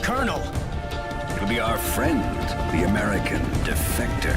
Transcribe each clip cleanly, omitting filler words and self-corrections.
Colonel. It'll be our friend, the American defector.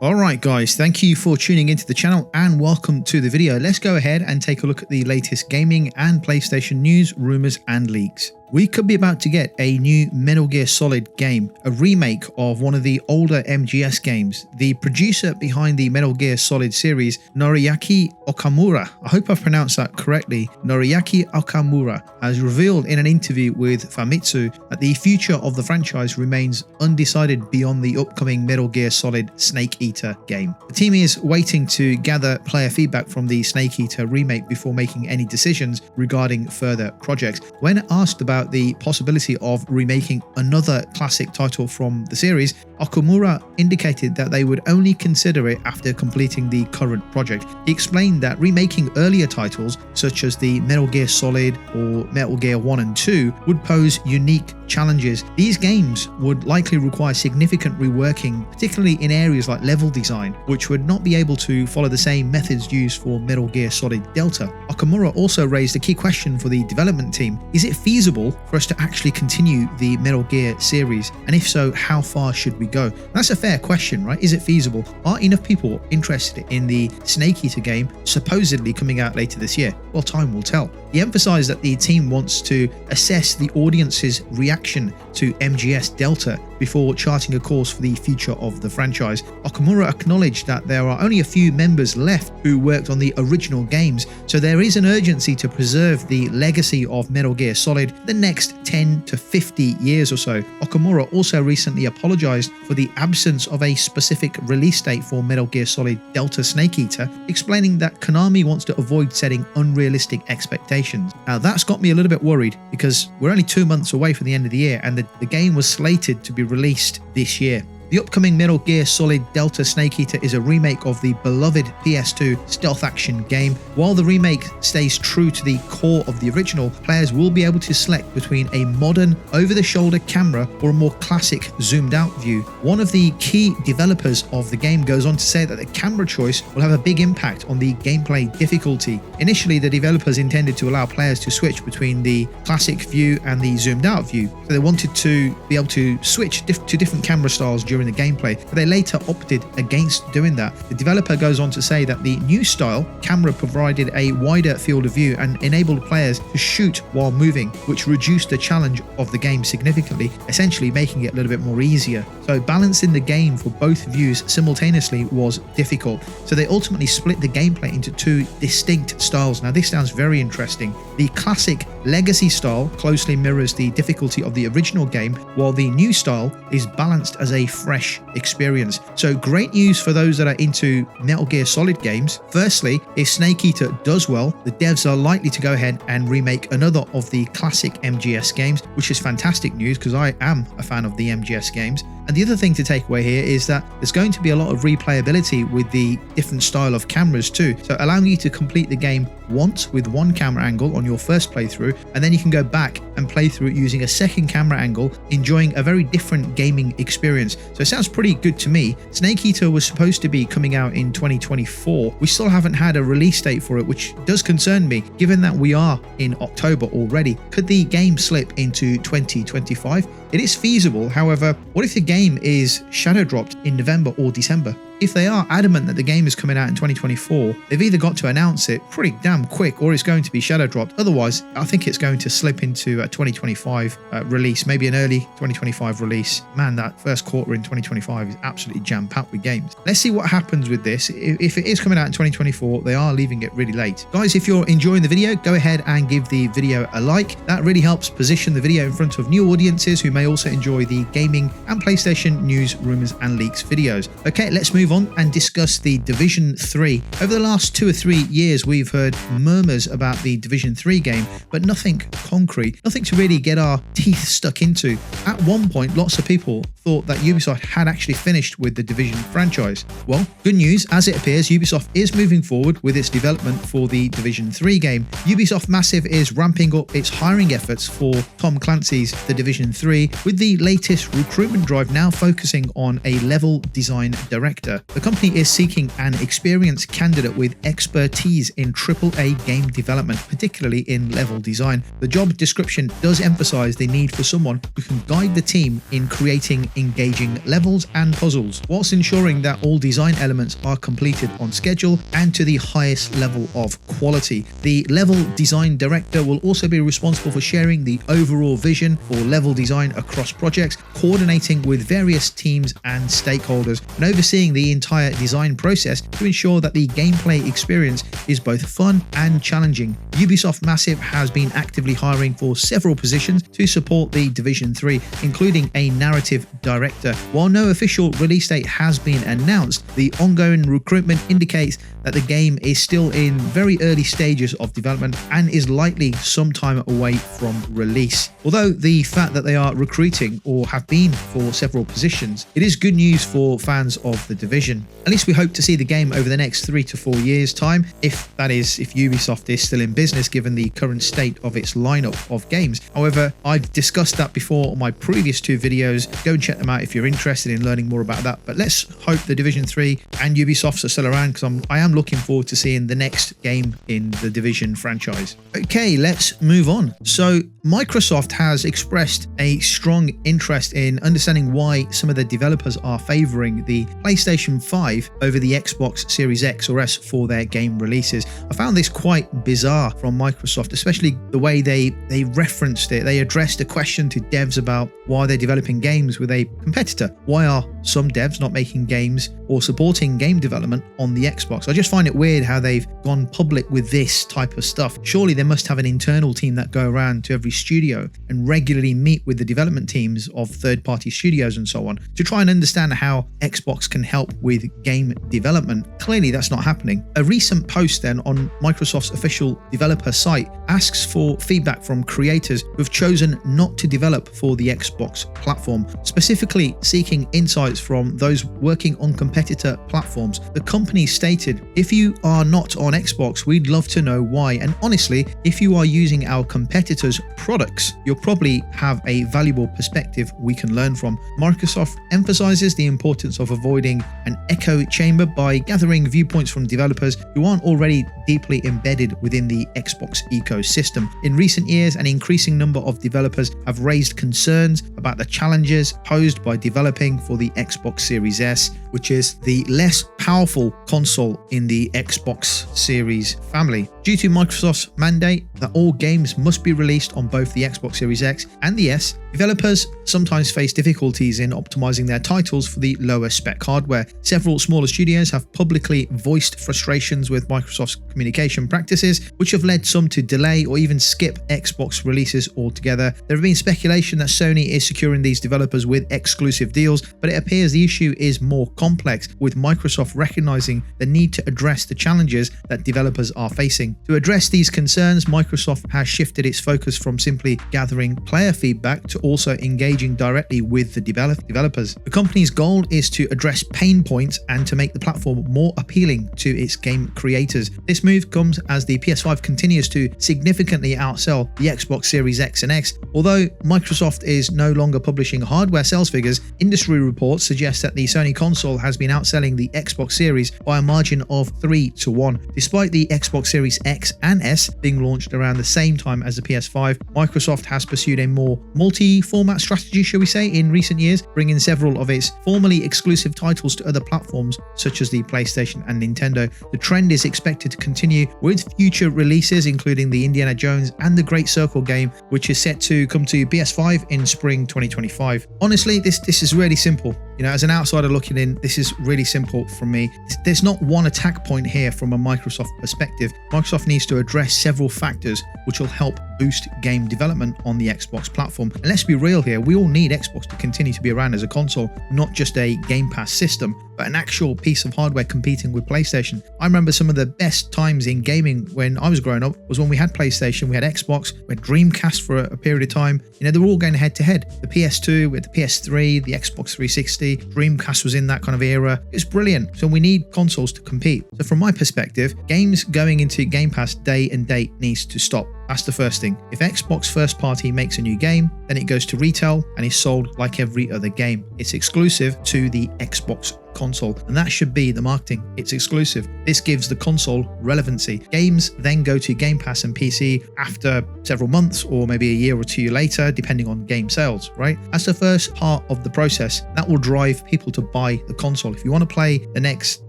Alright guys, thank you for tuning into the channel and welcome to the video. Let's go ahead and take a look at the latest gaming and PlayStation news, rumours and leaks. We could be about to get a new Metal Gear Solid game, a remake of one of the older MGS games. The producer behind the Metal Gear Solid series, Noriaki Okamura, I hope I've pronounced that correctly, Noriaki Okamura, has revealed in an interview with Famitsu that the future of the franchise remains undecided beyond the upcoming Metal Gear Solid Snake Eater game. The team is waiting to gather player feedback from the Snake Eater remake before making any decisions regarding further projects. When asked about the possibility of remaking another classic title from the series, Okamura indicated that they would only consider it after completing the current project. He explained that remaking earlier titles such as the Metal Gear Solid or Metal Gear 1 and 2 would pose unique challenges. These games would likely require significant reworking, particularly in areas like level design, which would not be able to follow the same methods used for Metal Gear Solid Delta. Okamura also raised a key question for the development team. Is it feasible for us to actually continue the Metal Gear series? And if so, how far should we go? That's a fair question, right? Is it feasible? Are enough people interested in the Snake Eater game supposedly coming out later this year? Well, time will tell. He emphasized that the team wants to assess the audience's reaction to MGS Delta before charting a course for the future of the franchise. Okamura acknowledged that there are only a few members left who worked on the original games, so there is an urgency to preserve the legacy of Metal Gear Solid for the next 10 to 50 years or so. Okamura also recently apologized for the absence of a specific release date for Metal Gear Solid Delta Snake Eater, explaining that Konami wants to avoid setting unrealistic expectations. Now that's got me a little bit worried because we're only 2 months away from the end of the year and the game was slated to be released this year. The upcoming Metal Gear Solid Delta Snake Eater is a remake of the beloved PS2 stealth action game. While the remake stays true to the core of the original, players will be able to select between a modern over-the-shoulder camera or a more classic zoomed-out view. One of the key developers of the game goes on to say that the camera choice will have a big impact on the gameplay difficulty. Initially, the developers intended to allow players to switch between the classic view and the zoomed-out view, so they wanted to be able to switch to different camera styles during the gameplay, but they later opted against doing that. The developer goes on to say that the new style camera provided a wider field of view and enabled players to shoot while moving, which reduced the challenge of the game significantly, essentially making it a little bit more easier. So balancing the game for both views simultaneously was difficult, so they ultimately split the gameplay into two distinct styles. Now this sounds very interesting. The classic legacy style closely mirrors the difficulty of the original game, while the new style is balanced as a fresh experience. So great news for those that are into Metal Gear Solid games. Firstly, if Snake Eater does well, the devs are likely to go ahead and remake another of the classic MGS games, which is fantastic news because I am a fan of the MGS games. And the other thing to take away here is that there's going to be a lot of replayability with the different style of cameras too, so allowing you to complete the game once with one camera angle on your first playthrough, and then you can go back and play through it using a second camera angle, enjoying a very different gaming experience. So it sounds pretty good to me. Snake Eater was supposed to be coming out in 2024. We still haven't had a release date for it, which does concern me, given that we are in October already. Could the game slip into 2025? It is feasible, however, what if the game is shadow dropped in November or December? If they are adamant that the game is coming out in 2024, they've either got to announce it pretty damn quick or it's going to be shadow dropped. Otherwise, I think it's going to slip into a 2025 release, maybe an early 2025 release. Man, that first quarter in 2025 is absolutely jam-packed with games. Let's see what happens with this. If it is coming out in 2024, they are leaving it really late. Guys, if you're enjoying the video, go ahead and give the video a like. That really helps position the video in front of new audiences who may also enjoy the gaming and PlayStation news, rumors and leaks videos. Okay, let's move move on and discuss the Division 3. Over the last 2 or 3 years, we've heard murmurs about the Division 3 game, but nothing concrete, nothing to really get our teeth stuck into. At one point, lots of people thought that Ubisoft had actually finished with the Division franchise. Well, good news, as it appears, Ubisoft is moving forward with its development for the Division 3 game. Ubisoft Massive is ramping up its hiring efforts for Tom Clancy's The Division 3, with the latest recruitment drive now focusing on a level design director. The company is seeking an experienced candidate with expertise in AAA game development, particularly in level design. The job description does emphasize the need for someone who can guide the team in creating engaging levels and puzzles, whilst ensuring that all design elements are completed on schedule and to the highest level of quality. The level design director will also be responsible for sharing the overall vision for level design across projects, coordinating with various teams and stakeholders, and overseeing the entire design process to ensure that the gameplay experience is both fun and challenging. Ubisoft Massive has been actively hiring for several positions to support the Division 3, including a narrative director. While no official release date has been announced, the ongoing recruitment indicates that the game is still in very early stages of development and is likely some time away from release. Although the fact that they are recruiting or have been for several positions, it is good news for fans of the Division. At least we hope to see the game over the next 3 to 4 years' time, if Ubisoft is still in business given the current state of its lineup of games. However, I've discussed that before on my previous 2 videos. Go and check them out if you're interested in learning more about that. But let's hope the Division 3 and Ubisoft are still around, because I am looking forward to seeing the next game in the Division franchise. Okay, let's move on. So Microsoft has expressed a strong interest in understanding why some of the developers are favoring the PlayStation 5 over the Xbox Series X or S for their game releases. I found this quite bizarre from Microsoft, especially the way they referenced it. They addressed a question to devs about why they're developing games with a competitor. Why are some devs not making games or supporting game development on the Xbox? I just find it weird how they've gone public with this type of stuff. Surely they must have an internal team that go around to every studio and regularly meet with the development teams of third-party studios and so on to try and understand how Xbox can help with game development. Clearly that's not happening. A recent post then on Microsoft's official developer site asks for feedback from creators who have chosen not to develop for the Xbox platform, specifically seeking insights from those working on competitor platforms. The company stated, "If you are not on Xbox, we'd love to know why, and honestly, if you are using our competitors' products, you'll probably have a valuable perspective we can learn from." Microsoft emphasizes the importance of avoiding an echo chamber by gathering viewpoints from developers who aren't already deeply embedded within the Xbox ecosystem. In recent years, an increasing number of developers have raised concerns about the challenges posed by developing for the Xbox Series S, which is the less powerful console in the Xbox Series family. Due to Microsoft's mandate that all games must be released on both the Xbox Series X and the S, developers sometimes face difficulties in optimizing their titles for the lower spec hardware. Several smaller studios have publicly voiced frustrations with Microsoft's communication practices, which have led some to delay or even skip Xbox releases altogether. There have been speculation that Sony is securing these developers with exclusive deals, but it appears the issue is more complex, with Microsoft recognizing the need to address the challenges that developers are facing. To address these concerns, Microsoft has shifted its focus from simply gathering player feedback to also engaging directly with the developers. The company's goal is to address pain points and to make the platform more appealing to its game creators. This move comes as the PS5 continues to significantly outsell the Xbox Series X and X. Although Microsoft is no longer publishing hardware sales figures, industry reports suggest that the Sony console has been outselling the Xbox Series by a margin of 3-1. Despite the Xbox Series X and S being launched around the same time as the PS5, Microsoft has pursued a more multi-format strategy, shall we say, in recent years, bringing several of its formerly exclusive titles to other platforms such as the PlayStation and Nintendo. The trend is expected to continue with future releases, including the Indiana Jones and the Great Circle game, which is set to come to PS5 in spring 2025. Honestly, this is really simple. As an outsider looking in, this is really simple from me. There's not one attack point here from a Microsoft perspective. Microsoft needs to address several factors which will help boost game development on the Xbox platform. And let's be real here, we all need Xbox to continue to be around as a console, not just a Game Pass system. but an actual piece of hardware competing with PlayStation. I remember some of the best times in gaming when I was growing up was when we had PlayStation, we had Xbox, we had Dreamcast for a period of time. You know, they were all going head to head. The PS2, with the PS3, the Xbox 360, Dreamcast was in that kind of era. It's brilliant. So we need consoles to compete. So from my perspective, games going into Game Pass day and date needs to stop. That's the first thing. If Xbox first party makes a new game, then it goes to retail and is sold like every other game. It's exclusive to the Xbox console, and that should be the marketing. It's exclusive. This gives the console relevancy. Games then go to Game Pass and PC after several months or maybe a year or two later, depending on game sales, right? That's the first part of the process. That will drive people to buy the console. If you want to play the next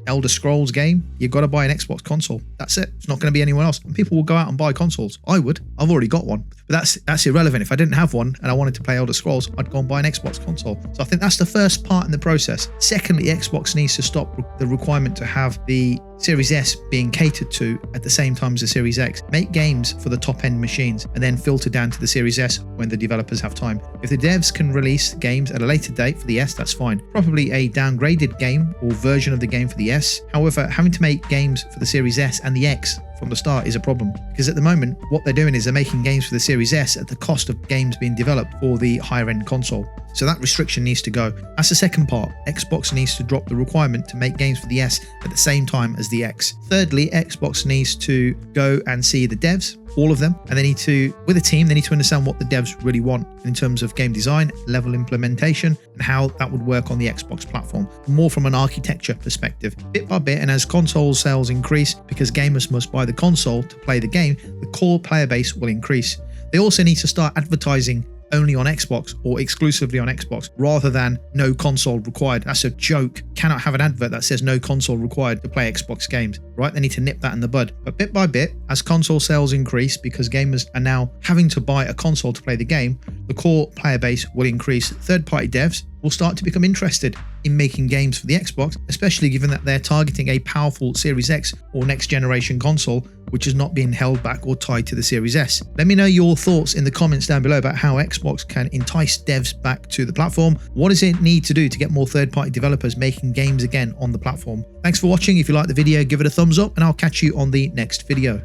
Elder Scrolls game, you've got to buy an Xbox console. That's it. It's not going to be anyone else. And people will go out and buy consoles. I would. I've already got one. But that's irrelevant. If I didn't have one and I wanted to play Elder Scrolls, I'd go and buy an Xbox console. So I think that's the first part in the process. Secondly, Xbox needs to stop the requirement to have the Series S being catered to at the same time as the Series X. Make games for the top-end machines and then filter down to the Series S when the developers have time. If the devs can release games at a later date for the S, that's fine. Probably a downgraded game or version of the game for the S. However, having to make games for the Series S and the X from the start is a problem, because at the moment what they're doing is they're making games for the Series S at the cost of games being developed for the higher end console. So that restriction needs to go. That's the second part. Xbox needs to drop the requirement to make games for the S at the same time as the X. Thirdly, Xbox needs to go and see the devs, all of them, and they need to, with a team, they need to understand what the devs really want in terms of game design, level implementation, and how that would work on the Xbox platform, more from an architecture perspective. Bit by bit, and as console sales increase, because gamers must buy the console to play the game, the core player base will increase. They also need to start advertising only on Xbox or exclusively on Xbox rather than no console required. That's a joke. Cannot have an advert that says no console required to play Xbox games, right? They need to nip that in the bud. But bit by bit, as console sales increase, because gamers are now having to buy a console to play the game, the core player base will increase. Third-party devs will start to become interested in making games for the Xbox, especially given that they're targeting a powerful Series X or next generation console, which is not being held back or tied to the Series S. Let me know your thoughts in the comments down below about how Xbox can entice devs back to the platform. What does it need to do to get more third-party developers making games again on the platform? Thanks for watching. If you liked the video, give it a thumbs up, and I'll catch you on the next video.